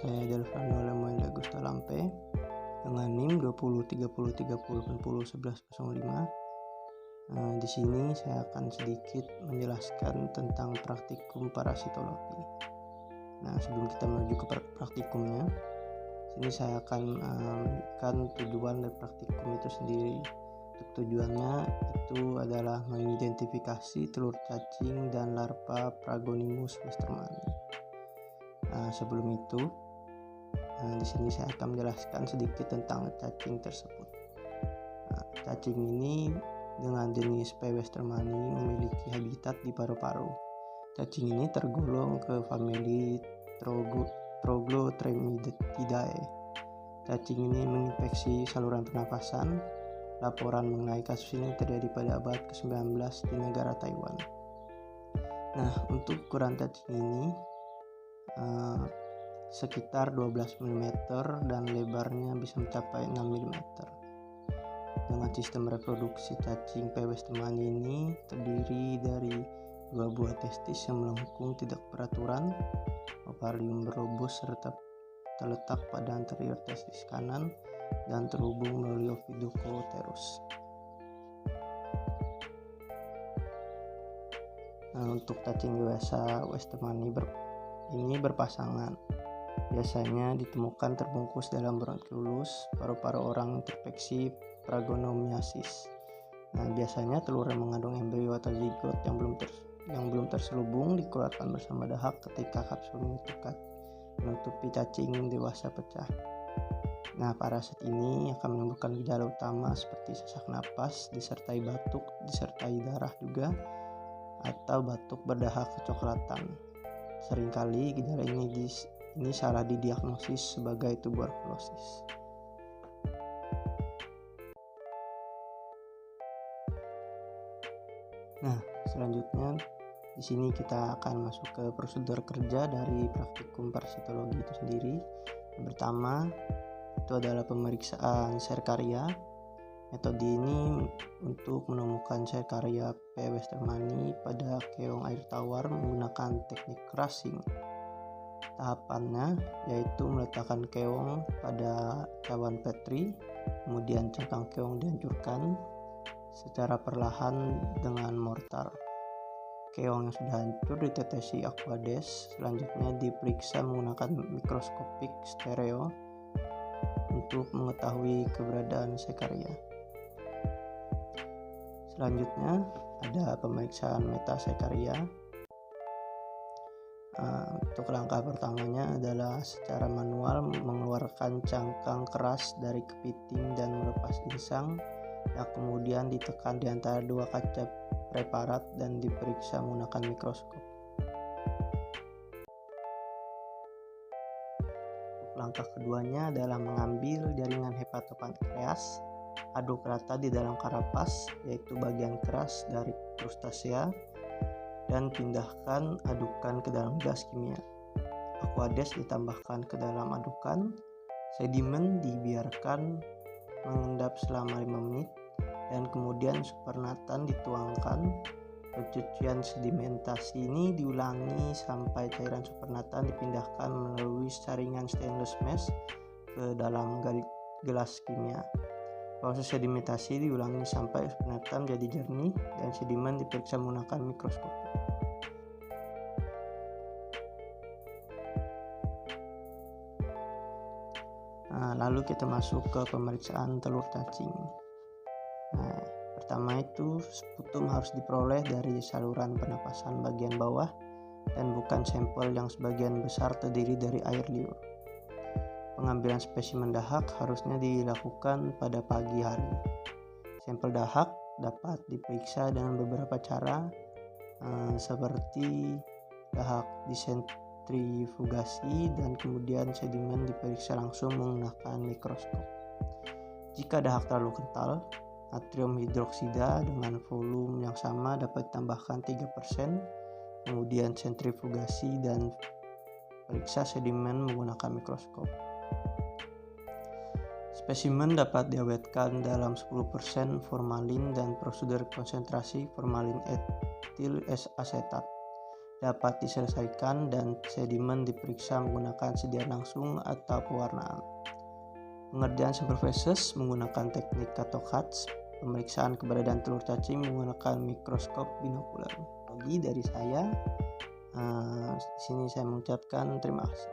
saya Delvano Lemoyne Agusta Lampe dengan NIM 203030301105. Di sini saya akan sedikit menjelaskan tentang praktikum parasitologi. Nah, sebelum kita menuju ke praktikumnya, sini saya akan memberikan tujuan dari praktikum itu sendiri. Untuk tujuannya itu adalah mengidentifikasi telur cacing dan larva Pragonimus westermani. Sebelum itu, di sini saya akan menjelaskan sedikit tentang cacing tersebut. Cacing ini dengan jenis P. westermani memiliki habitat di paru-paru. Cacing ini tergolong ke famili Troglotremitidae. Cacing ini menginfeksi saluran pernapasan. Laporan mengenai kasus ini terjadi pada abad ke-19 di negara Taiwan. Nah, untuk ukuran cacing ini sekitar 12 mm dan lebarnya bisa mencapai 6 mm. Dengan sistem reproduksi cacing P. westermani ini terdiri dari 2 buah testis yang melengkung tidak beraturan, ovarium berlobus serta terletak pada anterior testis kanan dan terhubung melalui oviductocotherus. Nah, untuk cacing dewasa westermani ini berpasangan. Biasanya ditemukan terbungkus dalam bronkiolus paru-paru orang terinfeksi Pragonomiasis. Nah, biasanya telur yang mengandung embrio atau zigot yang belum terselubung dikeluarkan bersama dahak ketika kapsul menutupi cacing dewasa pecah. Nah, parasit ini akan menimbulkan gejala utama seperti sesak napas disertai batuk, disertai darah juga, atau batuk berdahak kecoklatan. Seringkali gejala ini salah didiagnosis sebagai tuberkulosis. Nah, selanjutnya di sini kita akan masuk ke prosedur kerja dari praktikum parasitologi itu sendiri. Yang pertama itu adalah pemeriksaan Cercaria. Metode ini untuk menemukan Cercaria P. westermani pada keong air tawar menggunakan teknik crushing. Tahapannya yaitu meletakkan keong pada cawan petri, kemudian cangkang keong dihancurkan secara perlahan dengan mortar. Keong yang sudah hancur ditetesi aquades, selanjutnya diperiksa menggunakan mikroskopik stereo untuk mengetahui keberadaan Cercaria. Selanjutnya ada pemeriksaan metacercaria. Untuk langkah pertamanya adalah secara manual mengeluarkan cangkang keras dari kepiting dan melepas insang yang kemudian ditekan di antara 2 kaca preparat dan diperiksa menggunakan mikroskop. Langkah keduanya adalah mengambil jaringan hepatopankreas, aduk rata di dalam karapas, yaitu bagian keras dari krustasea, dan pindahkan adukan ke dalam gas kimia. Aquades ditambahkan ke dalam adukan, sedimen dibiarkan mengendap selama 5 menit, dan kemudian supernatan dituangkan. Pencucian sedimentasi ini diulangi sampai cairan supernatan dipindahkan melalui saringan stainless mesh ke dalam gelas kimia. Proses sedimentasi diulangi sampai supernatan jadi jernih dan sedimen diperiksa menggunakan mikroskop. Lalu kita masuk ke pemeriksaan telur cacing. Pertama itu sputum harus diperoleh dari saluran pernapasan bagian bawah dan bukan sampel yang sebagian besar terdiri dari air liur. Pengambilan spesimen dahak harusnya dilakukan pada pagi hari. Sampel dahak dapat diperiksa dengan beberapa cara seperti dahak disentrifugasi dan kemudian sedimen diperiksa langsung menggunakan mikroskop. Jika dahak terlalu kental, natrium hidroksida dengan volume yang sama dapat ditambahkan 3%, kemudian sentrifugasi dan periksa sedimen menggunakan mikroskop. Spesimen dapat diawetkan dalam 10% formalin dan prosedur konsentrasi formalin etil asetat dapat diselesaikan dan sedimen diperiksa menggunakan sedian langsung atau pewarnaan. Pengerjaan superficies menggunakan teknik CATOCADS, pemeriksaan keberadaan telur cacing menggunakan mikroskop binokular. Lagi dari saya, di sini saya mengucapkan terima kasih.